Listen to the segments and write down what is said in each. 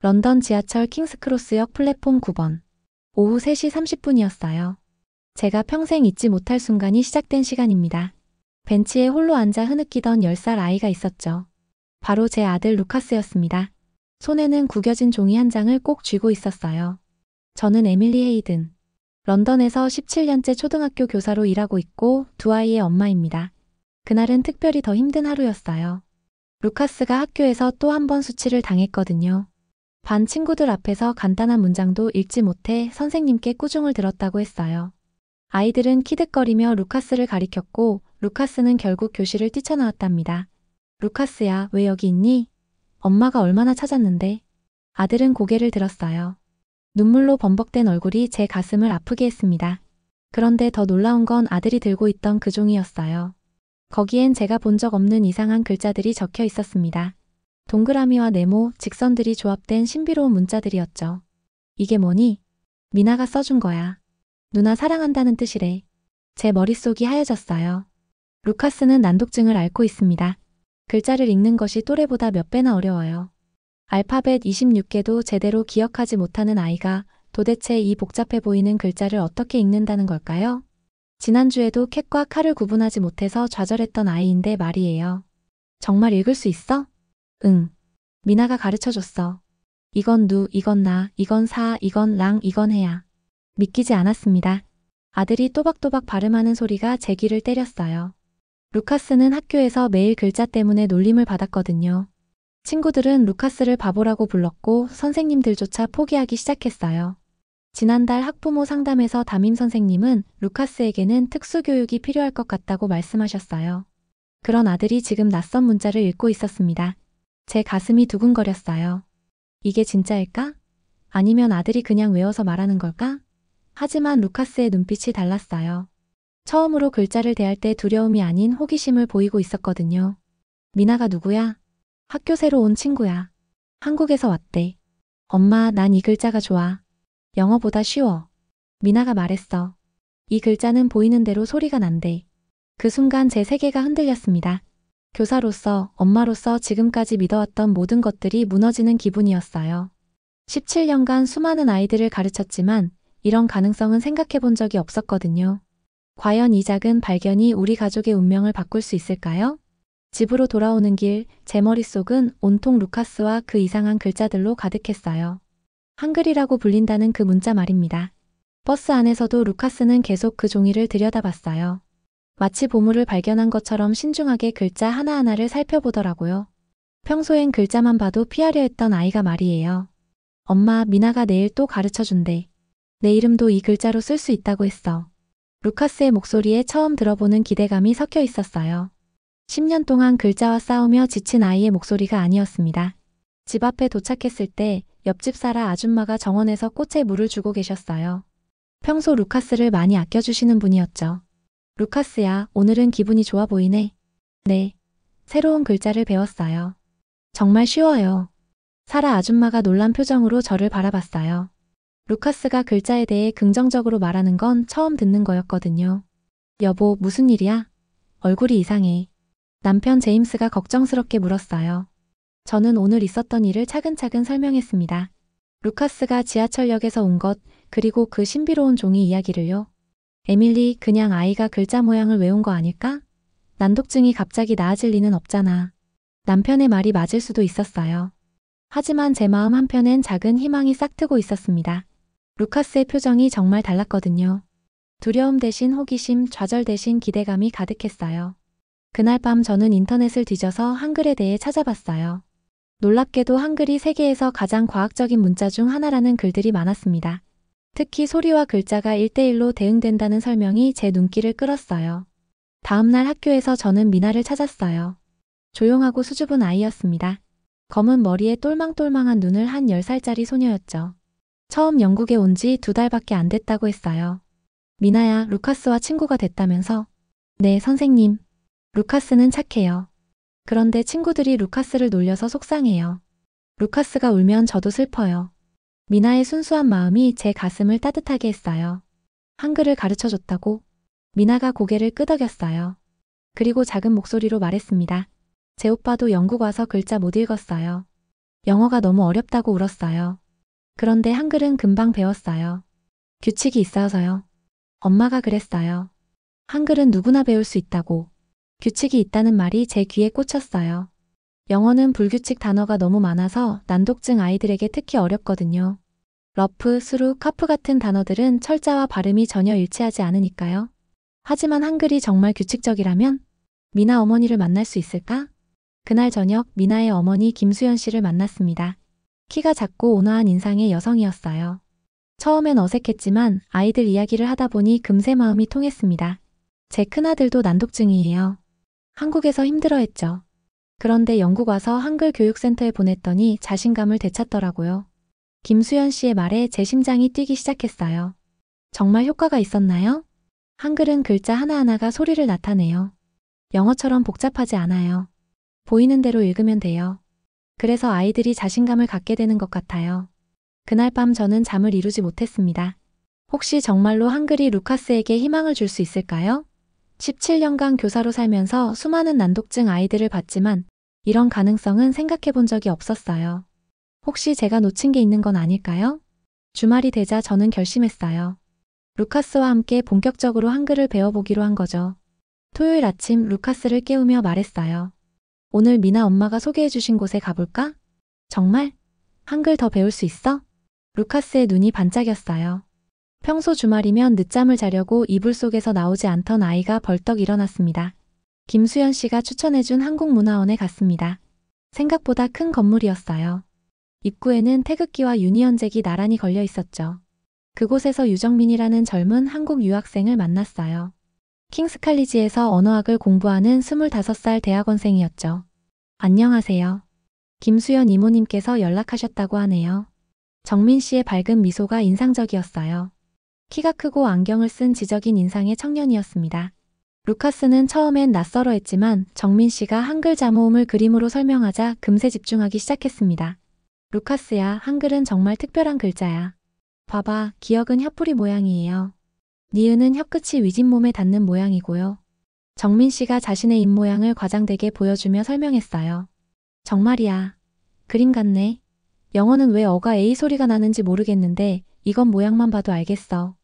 런던 지하철 킹스크로스역 플랫폼 9번. 오후 3시 30분이었어요. 제가 평생 잊지 못할 순간이 시작된 시간입니다. 벤치에 홀로 앉아 흐느끼던 10살 아이가 있었죠. 바로 제 아들 루카스였습니다. 손에는 구겨진 종이 한 장을 꼭 쥐고 있었어요. 저는 에밀리 헤이든. 런던에서 17년째 초등학교 교사로 일하고 있고 두 아이의 엄마입니다. 그날은 특별히 더 힘든 하루였어요. 루카스가 학교에서 또 한 번 수치를 당했거든요. 반 친구들 앞에서 간단한 문장도 읽지 못해 선생님께 꾸중을 들었다고 했어요. 아이들은 키득거리며 루카스를 가리켰고 루카스는 결국 교실을 뛰쳐나왔답니다. 루카스야, 왜 여기 있니? 엄마가 얼마나 찾았는데. 아들은 고개를 들었어요. 눈물로 범벅된 얼굴이 제 가슴을 아프게 했습니다. 그런데 더 놀라운 건 아들이 들고 있던 그 종이였어요. 거기엔 제가 본 적 없는 이상한 글자들이 적혀 있었습니다. 동그라미와 네모, 직선들이 조합된 신비로운 문자들이었죠. 이게 뭐니? 미나가 써준 거야. 누나 사랑한다는 뜻이래. 제 머릿속이 하얘졌어요. 루카스는 난독증을 앓고 있습니다. 글자를 읽는 것이 또래보다 몇 배나 어려워요. 알파벳 26개도 제대로 기억하지 못하는 아이가 도대체 이 복잡해 보이는 글자를 어떻게 읽는다는 걸까요? 지난주에도 캣과 칼을 구분하지 못해서 좌절했던 아이인데 말이에요. 정말 읽을 수 있어? 응. 미나가 가르쳐줬어. 이건 누, 이건 나, 이건 사, 이건 랑, 이건 해야. 믿기지 않았습니다. 아들이 또박또박 발음하는 소리가 제 귀를 때렸어요. 루카스는 학교에서 매일 글자 때문에 놀림을 받았거든요. 친구들은 루카스를 바보라고 불렀고 선생님들조차 포기하기 시작했어요. 지난달 학부모 상담에서 담임 선생님은 루카스에게는 특수교육이 필요할 것 같다고 말씀하셨어요. 그런 아들이 지금 낯선 문자를 읽고 있었습니다. 제 가슴이 두근거렸어요. 이게 진짜일까? 아니면 아들이 그냥 외워서 말하는 걸까? 하지만 루카스의 눈빛이 달랐어요. 처음으로 글자를 대할 때 두려움이 아닌 호기심을 보이고 있었거든요. 미나가 누구야? 학교 새로 온 친구야. 한국에서 왔대. 엄마, 난 이 글자가 좋아. 영어보다 쉬워. 미나가 말했어. 이 글자는 보이는 대로 소리가 난대. 그 순간 제 세계가 흔들렸습니다. 교사로서, 엄마로서 지금까지 믿어왔던 모든 것들이 무너지는 기분이었어요. 17년간 수많은 아이들을 가르쳤지만 이런 가능성은 생각해 본 적이 없었거든요. 과연 이 작은 발견이 우리 가족의 운명을 바꿀 수 있을까요? 집으로 돌아오는 길, 제 머릿속은 온통 루카스와 그 이상한 글자들로 가득했어요. 한글이라고 불린다는 그 문자 말입니다. 버스 안에서도 루카스는 계속 그 종이를 들여다봤어요. 마치 보물을 발견한 것처럼 신중하게 글자 하나하나를 살펴보더라고요. 평소엔 글자만 봐도 피하려 했던 아이가 말이에요. 엄마, 미나가 내일 또 가르쳐준대. 내 이름도 이 글자로 쓸 수 있다고 했어. 루카스의 목소리에 처음 들어보는 기대감이 섞여 있었어요. 10년 동안 글자와 싸우며 지친 아이의 목소리가 아니었습니다. 집 앞에 도착했을 때 옆집 사라 아줌마가 정원에서 꽃에 물을 주고 계셨어요. 평소 루카스를 많이 아껴주시는 분이었죠. 루카스야, 오늘은 기분이 좋아 보이네. 네. 새로운 글자를 배웠어요. 정말 쉬워요. 사라 아줌마가 놀란 표정으로 저를 바라봤어요. 루카스가 글자에 대해 긍정적으로 말하는 건 처음 듣는 거였거든요. 여보, 무슨 일이야? 얼굴이 이상해. 남편 제임스가 걱정스럽게 물었어요. 저는 오늘 있었던 일을 차근차근 설명했습니다. 루카스가 지하철역에서 온 것, 그리고 그 신비로운 종이 이야기를요. 에밀리, 그냥 아이가 글자 모양을 외운 거 아닐까? 난독증이 갑자기 나아질 리는 없잖아. 남편의 말이 맞을 수도 있었어요. 하지만 제 마음 한편엔 작은 희망이 싹트고 있었습니다. 루카스의 표정이 정말 달랐거든요. 두려움 대신 호기심, 좌절 대신 기대감이 가득했어요. 그날 밤 저는 인터넷을 뒤져서 한글에 대해 찾아봤어요. 놀랍게도 한글이 세계에서 가장 과학적인 문자 중 하나라는 글들이 많았습니다. 특히 소리와 글자가 1대1로 대응된다는 설명이 제 눈길을 끌었어요. 다음날 학교에서 저는 미나를 찾았어요. 조용하고 수줍은 아이였습니다. 검은 머리에 똘망똘망한 눈을 한 10살짜리 소녀였죠. 처음 영국에 온 지 2달밖에 안 됐다고 했어요. 미나야, 루카스와 친구가 됐다면서? 네, 선생님. 루카스는 착해요. 그런데 친구들이 루카스를 놀려서 속상해요. 루카스가 울면 저도 슬퍼요. 미나의 순수한 마음이 제 가슴을 따뜻하게 했어요. 한글을 가르쳐줬다고? 미나가 고개를 끄덕였어요. 그리고 작은 목소리로 말했습니다. 제 오빠도 영국 와서 글자 못 읽었어요. 영어가 너무 어렵다고 울었어요. 그런데 한글은 금방 배웠어요. 규칙이 있어서요. 엄마가 그랬어요. 한글은 누구나 배울 수 있다고. 규칙이 있다는 말이 제 귀에 꽂혔어요. 영어는 불규칙 단어가 너무 많아서 난독증 아이들에게 특히 어렵거든요. 러프, 스루, 카프 같은 단어들은 철자와 발음이 전혀 일치하지 않으니까요. 하지만 한글이 정말 규칙적이라면 미나 어머니를 만날 수 있을까? 그날 저녁 미나의 어머니 김수연 씨를 만났습니다. 키가 작고 온화한 인상의 여성이었어요. 처음엔 어색했지만 아이들 이야기를 하다 보니 금세 마음이 통했습니다. 제 큰아들도 난독증이에요. 한국에서 힘들어했죠. 그런데 영국 와서 한글 교육센터에 보냈더니 자신감을 되찾더라고요. 김수연 씨의 말에 제 심장이 뛰기 시작했어요. 정말 효과가 있었나요? 한글은 글자 하나하나가 소리를 나타내요. 영어처럼 복잡하지 않아요. 보이는 대로 읽으면 돼요. 그래서 아이들이 자신감을 갖게 되는 것 같아요. 그날 밤 저는 잠을 이루지 못했습니다. 혹시 정말로 한글이 루카스에게 희망을 줄 수 있을까요? 17년간 교사로 살면서 수많은 난독증 아이들을 봤지만 이런 가능성은 생각해 본 적이 없었어요. 혹시 제가 놓친 게 있는 건 아닐까요? 주말이 되자 저는 결심했어요. 루카스와 함께 본격적으로 한글을 배워보기로 한 거죠. 토요일 아침 루카스를 깨우며 말했어요. 오늘 미나 엄마가 소개해 주신 곳에 가볼까? 정말? 한글 더 배울 수 있어? 루카스의 눈이 반짝였어요. 평소 주말이면 늦잠을 자려고 이불 속에서 나오지 않던 아이가 벌떡 일어났습니다. 김수연 씨가 추천해준 한국문화원에 갔습니다. 생각보다 큰 건물이었어요. 입구에는 태극기와 유니언잭이 나란히 걸려 있었죠. 그곳에서 유정민이라는 젊은 한국 유학생을 만났어요. 킹스칼리지에서 언어학을 공부하는 25살 대학원생이었죠. 안녕하세요. 김수연 이모님께서 연락하셨다고 하네요. 정민 씨의 밝은 미소가 인상적이었어요. 키가 크고 안경을 쓴 지적인 인상의 청년이었습니다. 루카스는 처음엔 낯설어했지만 정민 씨가 한글 자모음을 그림으로 설명하자 금세 집중하기 시작했습니다. 루카스야, 한글은 정말 특별한 글자야. 봐봐, 기역은 혀뿌리 모양이에요. 니은은 혀끝이 윗잇몸에 닿는 모양이고요. 정민 씨가 자신의 입모양을 과장되게 보여주며 설명했어요. 정말이야. 그림 같네. 영어는 왜 어가 A 소리가 나는지 모르겠는데 이건 모양만 봐도 알겠어.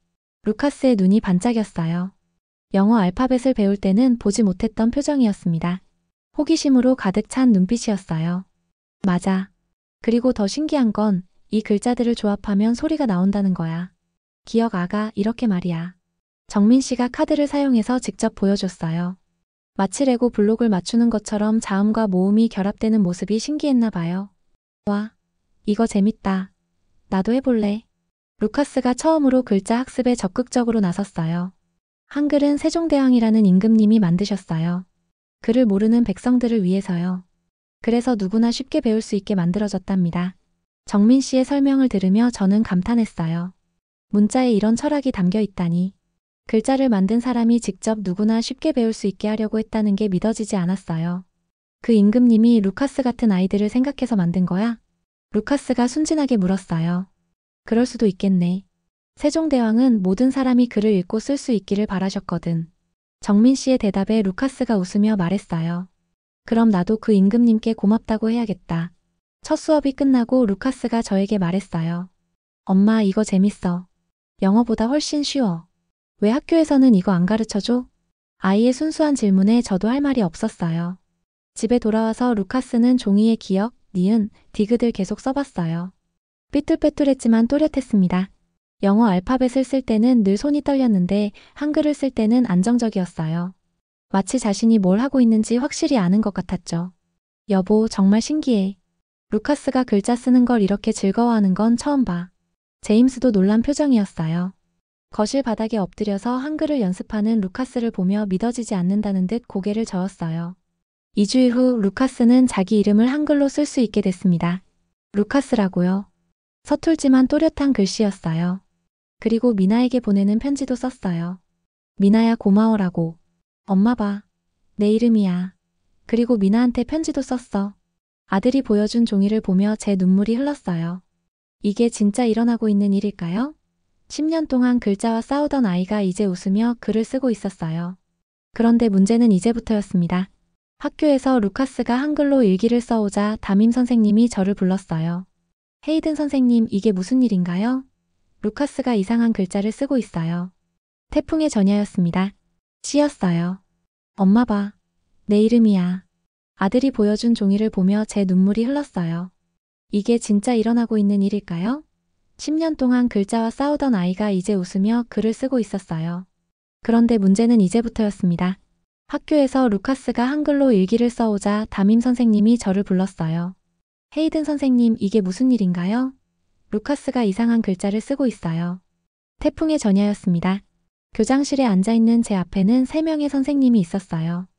루카스의 눈이 반짝였어요. 영어 알파벳을 배울 때는 보지 못했던 표정이었습니다. 호기심으로 가득 찬 눈빛이었어요. 맞아. 그리고 더 신기한 건 이 글자들을 조합하면 소리가 나온다는 거야. 기억 아가, 이렇게 말이야. 정민 씨가 카드를 사용해서 직접 보여줬어요. 마치 레고 블록을 맞추는 것처럼 자음과 모음이 결합되는 모습이 신기했나 봐요. 와, 이거 재밌다. 나도 해볼래. 루카스가 처음으로 글자 학습에 적극적으로 나섰어요. 한글은 세종대왕이라는 임금님이 만드셨어요. 글을 모르는 백성들을 위해서요. 그래서 누구나 쉽게 배울 수 있게 만들어졌답니다. 정민 씨의 설명을 들으며 저는 감탄했어요. 문자에 이런 철학이 담겨 있다니. 글자를 만든 사람이 직접 누구나 쉽게 배울 수 있게 하려고 했다는 게 믿어지지 않았어요. 그 임금님이 루카스 같은 아이들을 생각해서 만든 거야? 루카스가 순진하게 물었어요. 그럴 수도 있겠네. 세종대왕은 모든 사람이 글을 읽고 쓸 수 있기를 바라셨거든. 정민 씨의 대답에 루카스가 웃으며 말했어요. 그럼 나도 그 임금님께 고맙다고 해야겠다. 첫 수업이 끝나고 루카스가 저에게 말했어요. 엄마, 이거 재밌어. 영어보다 훨씬 쉬워. 왜 학교에서는 이거 안 가르쳐줘? 아이의 순수한 질문에 저도 할 말이 없었어요. 집에 돌아와서 루카스는 종이에 기역, 니은, 디귿을 계속 써봤어요. 삐뚤빼뚤했지만 또렷했습니다. 영어 알파벳을 쓸 때는 늘 손이 떨렸는데 한글을 쓸 때는 안정적이었어요. 마치 자신이 뭘 하고 있는지 확실히 아는 것 같았죠. 여보, 정말 신기해. 루카스가 글자 쓰는 걸 이렇게 즐거워하는 건 처음 봐. 제임스도 놀란 표정이었어요. 거실 바닥에 엎드려서 한글을 연습하는 루카스를 보며 믿어지지 않는다는 듯 고개를 저었어요. 2주일 후 루카스는 자기 이름을 한글로 쓸 수 있게 됐습니다. 루카스라고요. 서툴지만 또렷한 글씨였어요. 그리고 미나에게 보내는 편지도 썼어요. 미나야, 고마워라고. 엄마 봐. 내 이름이야. 그리고 미나한테 편지도 썼어. 아들이 보여준 종이를 보며 제 눈물이 흘렀어요. 이게 진짜 일어나고 있는 일일까요? 10년 동안 글자와 싸우던 아이가 이제 웃으며 글을 쓰고 있었어요. 그런데 문제는 이제부터였습니다. 학교에서 루카스가 한글로 일기를 써오자 담임 선생님이 저를 불렀어요. 헤이든 선생님, 이게 무슨 일인가요? 루카스가 이상한 글자를 쓰고 있어요. 태풍의 전야였습니다. C였어요. 엄마 봐. 내 이름이야. 아들이 보여준 종이를 보며 제 눈물이 흘렀어요. 이게 진짜 일어나고 있는 일일까요? 10년 동안 글자와 싸우던 아이가 이제 웃으며 글을 쓰고 있었어요. 그런데 문제는 이제부터였습니다. 학교에서 루카스가 한글로 일기를 써오자 담임 선생님이 저를 불렀어요. 헤이든 선생님, 이게 무슨 일인가요? 루카스가 이상한 글자를 쓰고 있어요. 태풍의 전야였습니다. 교장실에 앉아있는 제 앞에는 3명의 선생님이 있었어요.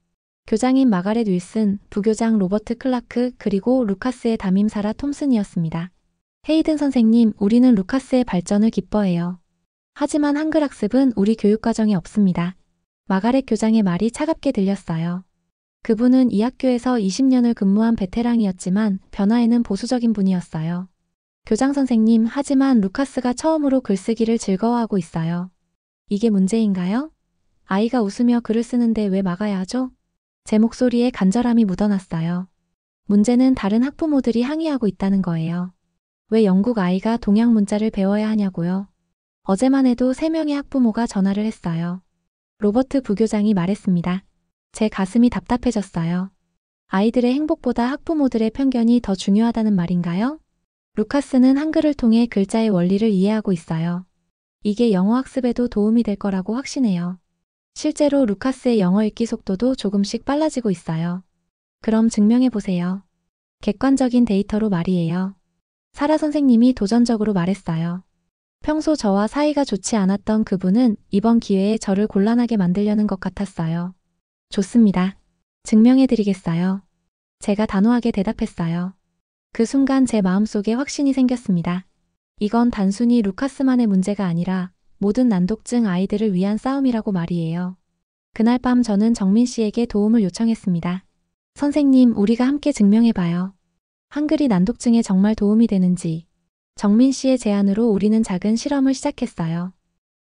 교장인 마가렛 윌슨, 부교장 로버트 클라크, 그리고 루카스의 담임 사라 톰슨이었습니다. 헤이든 선생님, 우리는 루카스의 발전을 기뻐해요. 하지만 한글 학습은 우리 교육과정에 없습니다. 마가렛 교장의 말이 차갑게 들렸어요. 그분은 이 학교에서 20년을 근무한 베테랑이었지만 변화에는 보수적인 분이었어요. 교장 선생님, 하지만 루카스가 처음으로 글쓰기를 즐거워하고 있어요. 이게 문제인가요? 아이가 웃으며 글을 쓰는데 왜 막아야 하죠? 제 목소리에 간절함이 묻어났어요. 문제는 다른 학부모들이 항의하고 있다는 거예요. 왜 영국 아이가 동양 문자를 배워야 하냐고요? 어제만 해도 3명의 학부모가 전화를 했어요. 로버트 부교장이 말했습니다. 제 가슴이 답답해졌어요. 아이들의 행복보다 학부모들의 편견이 더 중요하다는 말인가요? 루카스는 한글을 통해 글자의 원리를 이해하고 있어요. 이게 영어 학습에도 도움이 될 거라고 확신해요. 실제로 루카스의 영어 읽기 속도도 조금씩 빨라지고 있어요. 그럼 증명해 보세요. 객관적인 데이터로 말이에요. 사라 선생님이 도전적으로 말했어요. 평소 저와 사이가 좋지 않았던 그분은 이번 기회에 저를 곤란하게 만들려는 것 같았어요. 좋습니다. 증명해 드리겠어요. 제가 단호하게 대답했어요. 그 순간 제 마음속에 확신이 생겼습니다. 이건 단순히 루카스만의 문제가 아니라 모든 난독증 아이들을 위한 싸움이라고 말이에요. 그날 밤 저는 정민 씨에게 도움을 요청했습니다. 선생님, 우리가 함께 증명해봐요. 한글이 난독증에 정말 도움이 되는지. 정민 씨의 제안으로 우리는 작은 실험을 시작했어요.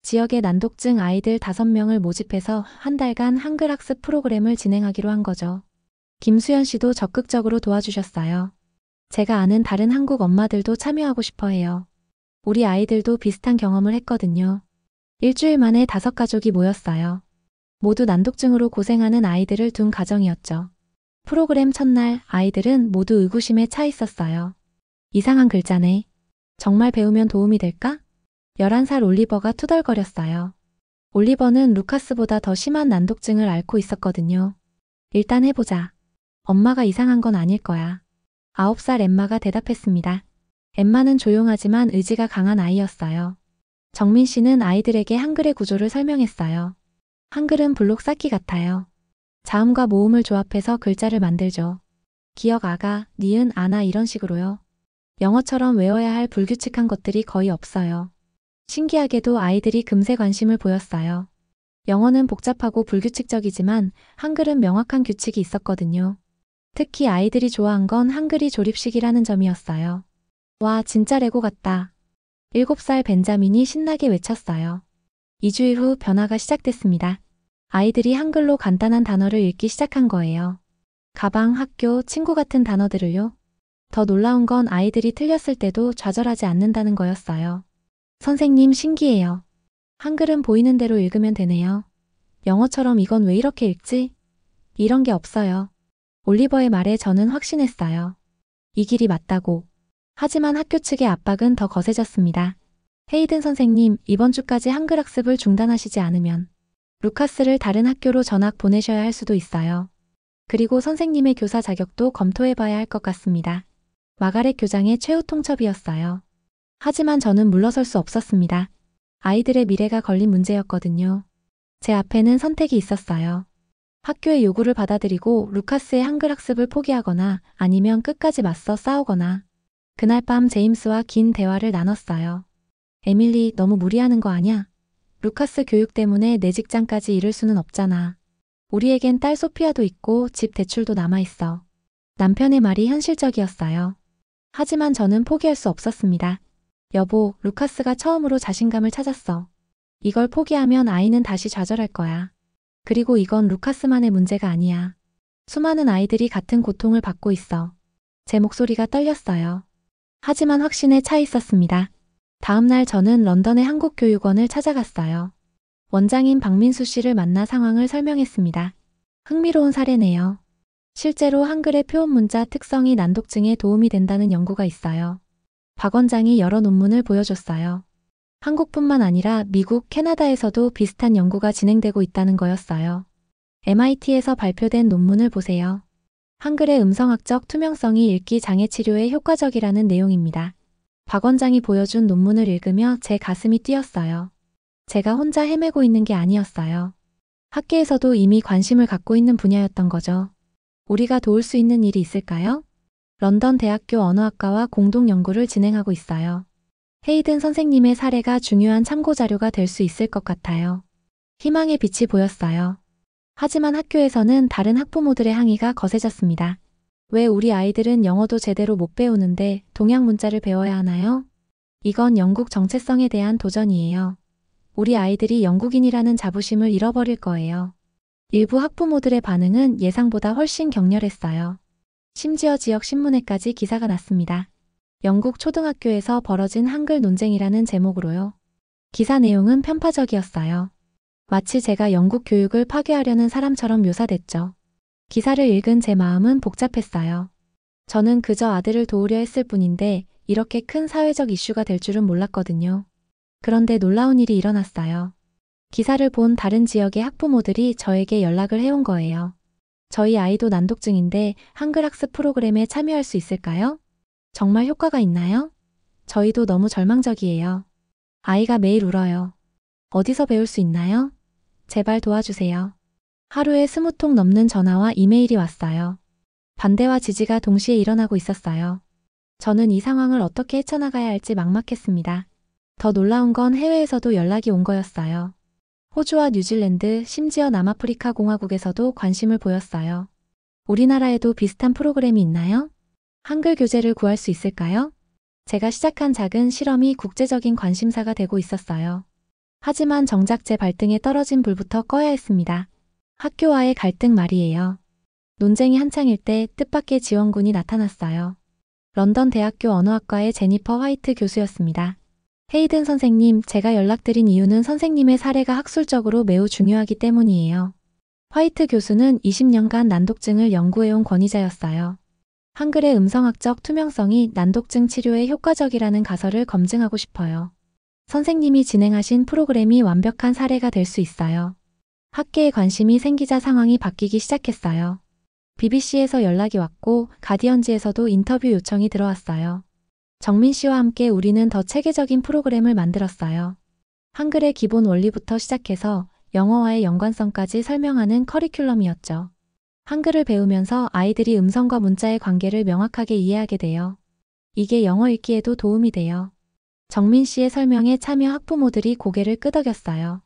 지역의 난독증 아이들 5명을 모집해서 한 달간 한글 학습 프로그램을 진행하기로 한 거죠. 김수연 씨도 적극적으로 도와주셨어요. 제가 아는 다른 한국 엄마들도 참여하고 싶어 해요. 우리 아이들도 비슷한 경험을 했거든요. 일주일 만에 5가족이 모였어요. 모두 난독증으로 고생하는 아이들을 둔 가정이었죠. 프로그램 첫날 아이들은 모두 의구심에 차 있었어요. 이상한 글자네. 정말 배우면 도움이 될까? 11살 올리버가 투덜거렸어요. 올리버는 루카스보다 더 심한 난독증을 앓고 있었거든요. 일단 해보자. 엄마가 이상한 건 아닐 거야. 9살 엠마가 대답했습니다. 엠마는 조용하지만 의지가 강한 아이였어요. 정민 씨는 아이들에게 한글의 구조를 설명했어요. 한글은 블록 쌓기 같아요. 자음과 모음을 조합해서 글자를 만들죠. 기역 아가, 니은, 아나 이런 식으로요. 영어처럼 외워야 할 불규칙한 것들이 거의 없어요. 신기하게도 아이들이 금세 관심을 보였어요. 영어는 복잡하고 불규칙적이지만 한글은 명확한 규칙이 있었거든요. 특히 아이들이 좋아한 건 한글이 조립식이라는 점이었어요. 와, 진짜 레고 같다. 7살 벤자민이 신나게 외쳤어요. 2주일 후 변화가 시작됐습니다. 아이들이 한글로 간단한 단어를 읽기 시작한 거예요. 가방, 학교, 친구 같은 단어들을요. 더 놀라운 건 아이들이 틀렸을 때도 좌절하지 않는다는 거였어요. 선생님, 신기해요. 한글은 보이는 대로 읽으면 되네요. 영어처럼 이건 왜 이렇게 읽지? 이런 게 없어요. 올리버의 말에 저는 확신했어요. 이 길이 맞다고. 하지만 학교 측의 압박은 더 거세졌습니다. 헤이든 선생님, 이번 주까지 한글 학습을 중단하시지 않으면 루카스를 다른 학교로 전학 보내셔야 할 수도 있어요. 그리고 선생님의 교사 자격도 검토해봐야 할 것 같습니다. 마가렛 교장의 최후 통첩이었어요. 하지만 저는 물러설 수 없었습니다. 아이들의 미래가 걸린 문제였거든요. 제 앞에는 선택이 있었어요. 학교의 요구를 받아들이고 루카스의 한글 학습을 포기하거나 아니면 끝까지 맞서 싸우거나. 그날 밤 제임스와 긴 대화를 나눴어요. 에밀리, 너무 무리하는 거 아냐? 루카스 교육 때문에 내 직장까지 잃을 수는 없잖아. 우리에겐 딸 소피아도 있고 집 대출도 남아있어. 남편의 말이 현실적이었어요. 하지만 저는 포기할 수 없었습니다. 여보, 루카스가 처음으로 자신감을 찾았어. 이걸 포기하면 아이는 다시 좌절할 거야. 그리고 이건 루카스만의 문제가 아니야. 수많은 아이들이 같은 고통을 받고 있어. 제 목소리가 떨렸어요. 하지만 확신에 차 있었습니다. 다음 날 저는 런던의 한국교육원을 찾아갔어요. 원장인 박민수 씨를 만나 상황을 설명했습니다. 흥미로운 사례네요. 실제로 한글의 표현 문자 특성이 난독증에 도움이 된다는 연구가 있어요. 박 원장이 여러 논문을 보여줬어요. 한국뿐만 아니라 미국, 캐나다에서도 비슷한 연구가 진행되고 있다는 거였어요. MIT에서 발표된 논문을 보세요. 한글의 음성학적 투명성이 읽기 장애 치료에 효과적이라는 내용입니다. 박 원장이 보여준 논문을 읽으며 제 가슴이 뛰었어요. 제가 혼자 헤매고 있는 게 아니었어요. 학계에서도 이미 관심을 갖고 있는 분야였던 거죠. 우리가 도울 수 있는 일이 있을까요? 런던 대학교 언어학과와 공동 연구를 진행하고 있어요. 헤이든 선생님의 사례가 중요한 참고 자료가 될 수 있을 것 같아요. 희망의 빛이 보였어요. 하지만 학교에서는 다른 학부모들의 항의가 거세졌습니다. 왜 우리 아이들은 영어도 제대로 못 배우는데 동양 문자를 배워야 하나요? 이건 영국 정체성에 대한 도전이에요. 우리 아이들이 영국인이라는 자부심을 잃어버릴 거예요. 일부 학부모들의 반응은 예상보다 훨씬 격렬했어요. 심지어 지역 신문에까지 기사가 났습니다. 영국 초등학교에서 벌어진 한글 논쟁이라는 제목으로요. 기사 내용은 편파적이었어요. 마치 제가 영국 교육을 파괴하려는 사람처럼 묘사됐죠. 기사를 읽은 제 마음은 복잡했어요. 저는 그저 아들을 도우려 했을 뿐인데 이렇게 큰 사회적 이슈가 될 줄은 몰랐거든요. 그런데 놀라운 일이 일어났어요. 기사를 본 다른 지역의 학부모들이 저에게 연락을 해온 거예요. 저희 아이도 난독증인데 한글 학습 프로그램에 참여할 수 있을까요? 정말 효과가 있나요? 저희도 너무 절망적이에요. 아이가 매일 울어요. 어디서 배울 수 있나요? 제발 도와주세요. 하루에 20통 넘는 전화와 이메일이 왔어요. 반대와 지지가 동시에 일어나고 있었어요. 저는 이 상황을 어떻게 헤쳐나가야 할지 막막했습니다. 더 놀라운 건 해외에서도 연락이 온 거였어요. 호주와 뉴질랜드, 심지어 남아프리카 공화국에서도 관심을 보였어요. 우리나라에도 비슷한 프로그램이 있나요? 한글 교재를 구할 수 있을까요? 제가 시작한 작은 실험이 국제적인 관심사가 되고 있었어요. 하지만 정작 제 발등에 떨어진 불부터 꺼야 했습니다. 학교와의 갈등 말이에요. 논쟁이 한창일 때 뜻밖의 지원군이 나타났어요. 런던 대학교 언어학과의 제니퍼 화이트 교수였습니다. 헤이든 선생님, 제가 연락드린 이유는 선생님의 사례가 학술적으로 매우 중요하기 때문이에요. 화이트 교수는 20년간 난독증을 연구해온 권위자였어요. 한글의 음성학적 투명성이 난독증 치료에 효과적이라는 가설을 검증하고 싶어요. 선생님이 진행하신 프로그램이 완벽한 사례가 될 수 있어요. 학계에 관심이 생기자 상황이 바뀌기 시작했어요. BBC에서 연락이 왔고 가디언지에서도 인터뷰 요청이 들어왔어요. 정민 씨와 함께 우리는 더 체계적인 프로그램을 만들었어요. 한글의 기본 원리부터 시작해서 영어와의 연관성까지 설명하는 커리큘럼이었죠. 한글을 배우면서 아이들이 음성과 문자의 관계를 명확하게 이해하게 돼요. 이게 영어 읽기에도 도움이 돼요. 정민 씨의 설명에 참여 학부모들이 고개를 끄덕였어요.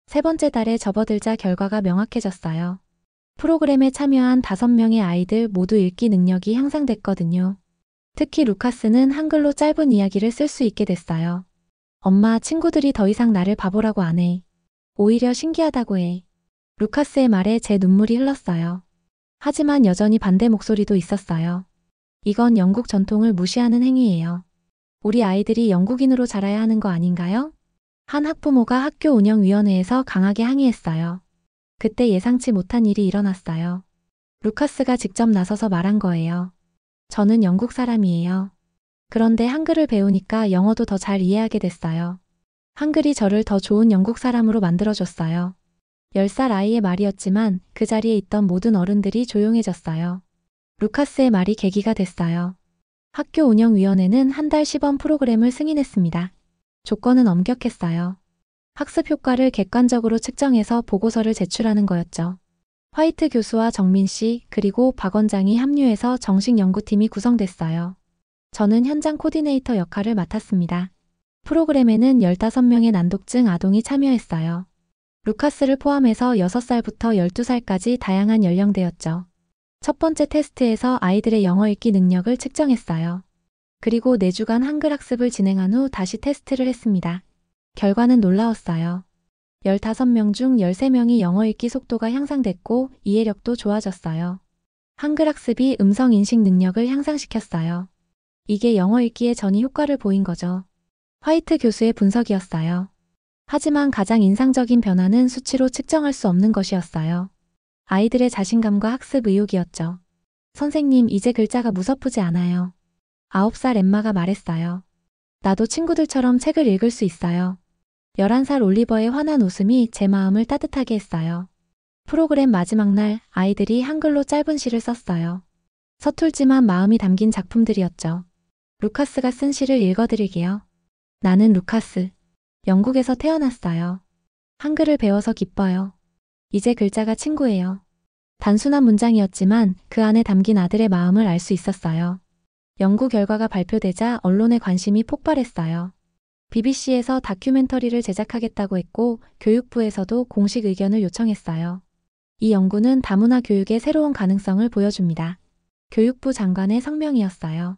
세 번째 달에 접어들자 결과가 명확해졌어요. 프로그램에 참여한 5명의 아이들 모두 읽기 능력이 향상됐거든요. 특히 루카스는 한글로 짧은 이야기를 쓸 수 있게 됐어요. 엄마, 친구들이 더 이상 나를 바보라고 안 해. 오히려 신기하다고 해. 루카스의 말에 제 눈물이 흘렀어요. 하지만 여전히 반대 목소리도 있었어요. 이건 영국 전통을 무시하는 행위예요. 우리 아이들이 영국인으로 자라야 하는 거 아닌가요? 한 학부모가 학교 운영위원회에서 강하게 항의했어요. 그때 예상치 못한 일이 일어났어요. 루카스가 직접 나서서 말한 거예요. 저는 영국 사람이에요. 그런데 한글을 배우니까 영어도 더 잘 이해하게 됐어요. 한글이 저를 더 좋은 영국 사람으로 만들어줬어요. 10살 아이의 말이었지만 그 자리에 있던 모든 어른들이 조용해졌어요. 루카스의 말이 계기가 됐어요. 학교 운영위원회는 한 달 시범 프로그램을 승인했습니다. 조건은 엄격했어요. 학습 효과를 객관적으로 측정해서 보고서를 제출하는 거였죠. 화이트 교수와 정민 씨, 그리고 박 원장이 합류해서 정식 연구팀이 구성됐어요. 저는 현장 코디네이터 역할을 맡았습니다. 프로그램에는 15명의 난독증 아동이 참여했어요. 루카스를 포함해서 6살부터 12살까지 다양한 연령대였죠. 첫 번째 테스트에서 아이들의 영어 읽기 능력을 측정했어요. 그리고 4주간 한글 학습을 진행한 후 다시 테스트를 했습니다. 결과는 놀라웠어요. 15명 중 13명이 영어 읽기 속도가 향상됐고 이해력도 좋아졌어요. 한글 학습이 음성 인식 능력을 향상시켰어요. 이게 영어 읽기에 전이 효과를 보인 거죠. 화이트 교수의 분석이었어요. 하지만 가장 인상적인 변화는 수치로 측정할 수 없는 것이었어요. 아이들의 자신감과 학습 의욕이었죠. 선생님, 이제 글자가 무섭지 않아요. 9살 엠마가 말했어요. 나도 친구들처럼 책을 읽을 수 있어요. 11살 올리버의 환한 웃음이 제 마음을 따뜻하게 했어요. 프로그램 마지막 날 아이들이 한글로 짧은 시를 썼어요. 서툴지만 마음이 담긴 작품들이었죠. 루카스가 쓴 시를 읽어드릴게요. 나는 루카스. 영국에서 태어났어요. 한글을 배워서 기뻐요. 이제 글자가 친구예요. 단순한 문장이었지만 그 안에 담긴 아들의 마음을 알 수 있었어요. 연구 결과가 발표되자 언론의 관심이 폭발했어요. BBC에서 다큐멘터리를 제작하겠다고 했고 교육부에서도 공식 의견을 요청했어요. 이 연구는 다문화 교육의 새로운 가능성을 보여줍니다. 교육부 장관의 성명이었어요.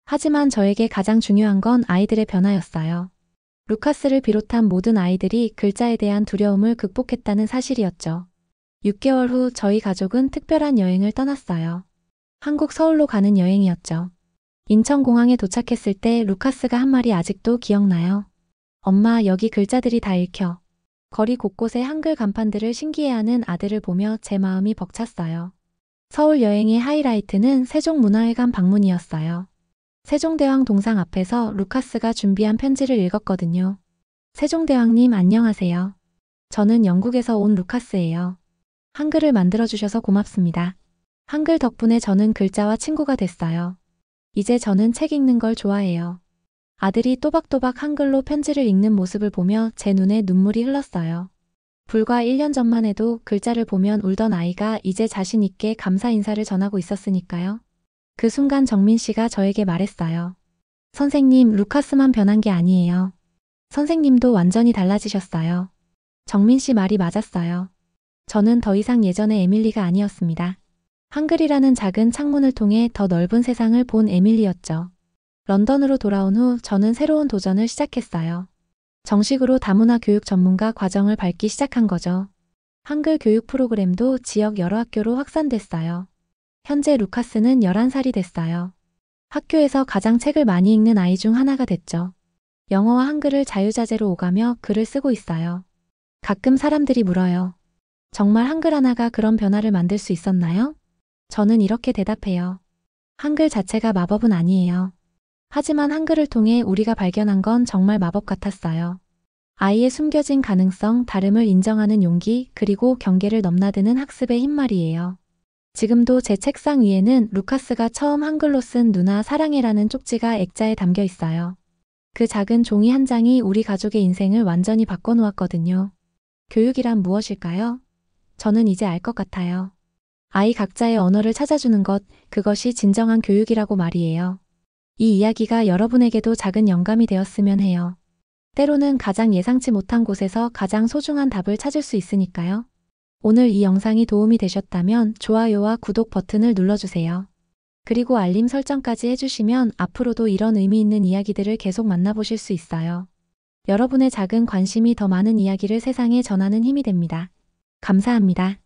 하지만 저에게 가장 중요한 건 아이들의 변화였어요. 루카스를 비롯한 모든 아이들이 글자에 대한 두려움을 극복했다는 사실이었죠. 6개월 후 저희 가족은 특별한 여행을 떠났어요. 한국 서울로 가는 여행이었죠. 인천공항에 도착했을 때 루카스가 한 말이 아직도 기억나요. 엄마, 여기 글자들이 다 읽혀. 거리 곳곳에 한글 간판들을 신기해하는 아들을 보며 제 마음이 벅찼어요. 서울 여행의 하이라이트는 세종문화회관 방문이었어요. 세종대왕 동상 앞에서 루카스가 준비한 편지를 읽었거든요. 세종대왕님, 안녕하세요. 저는 영국에서 온 루카스예요. 한글을 만들어주셔서 고맙습니다. 한글 덕분에 저는 글자와 친구가 됐어요. 이제 저는 책 읽는 걸 좋아해요. 아들이 또박또박 한글로 편지를 읽는 모습을 보며 제 눈에 눈물이 흘렀어요. 불과 1년 전만 해도 글자를 보면 울던 아이가 이제 자신 있게 감사 인사를 전하고 있었으니까요. 그 순간 정민 씨가 저에게 말했어요. 선생님, 루카스만 변한 게 아니에요. 선생님도 완전히 달라지셨어요. 정민 씨 말이 맞았어요. 저는 더 이상 예전의 에밀리가 아니었습니다. 한글이라는 작은 창문을 통해 더 넓은 세상을 본 에밀리였죠. 런던으로 돌아온 후 저는 새로운 도전을 시작했어요. 정식으로 다문화 교육 전문가 과정을 밟기 시작한 거죠. 한글 교육 프로그램도 지역 여러 학교로 확산됐어요. 현재 루카스는 11살이 됐어요. 학교에서 가장 책을 많이 읽는 아이 중 하나가 됐죠. 영어와 한글을 자유자재로 오가며 글을 쓰고 있어요. 가끔 사람들이 물어요. 정말 한글 하나가 그런 변화를 만들 수 있었나요? 저는 이렇게 대답해요. 한글 자체가 마법은 아니에요. 하지만 한글을 통해 우리가 발견한 건 정말 마법 같았어요. 아이의 숨겨진 가능성, 다름을 인정하는 용기, 그리고 경계를 넘나드는 학습의 힘 말이에요. 지금도 제 책상 위에는 루카스가 처음 한글로 쓴 누나 사랑해라는 쪽지가 액자에 담겨 있어요. 그 작은 종이 한 장이 우리 가족의 인생을 완전히 바꿔놓았거든요. 교육이란 무엇일까요? 저는 이제 알 것 같아요. 아이 각자의 언어를 찾아주는 것, 그것이 진정한 교육이라고 말이에요. 이 이야기가 여러분에게도 작은 영감이 되었으면 해요. 때로는 가장 예상치 못한 곳에서 가장 소중한 답을 찾을 수 있으니까요. 오늘 이 영상이 도움이 되셨다면 좋아요와 구독 버튼을 눌러주세요. 그리고 알림 설정까지 해주시면 앞으로도 이런 의미 있는 이야기들을 계속 만나보실 수 있어요. 여러분의 작은 관심이 더 많은 이야기를 세상에 전하는 힘이 됩니다. 감사합니다.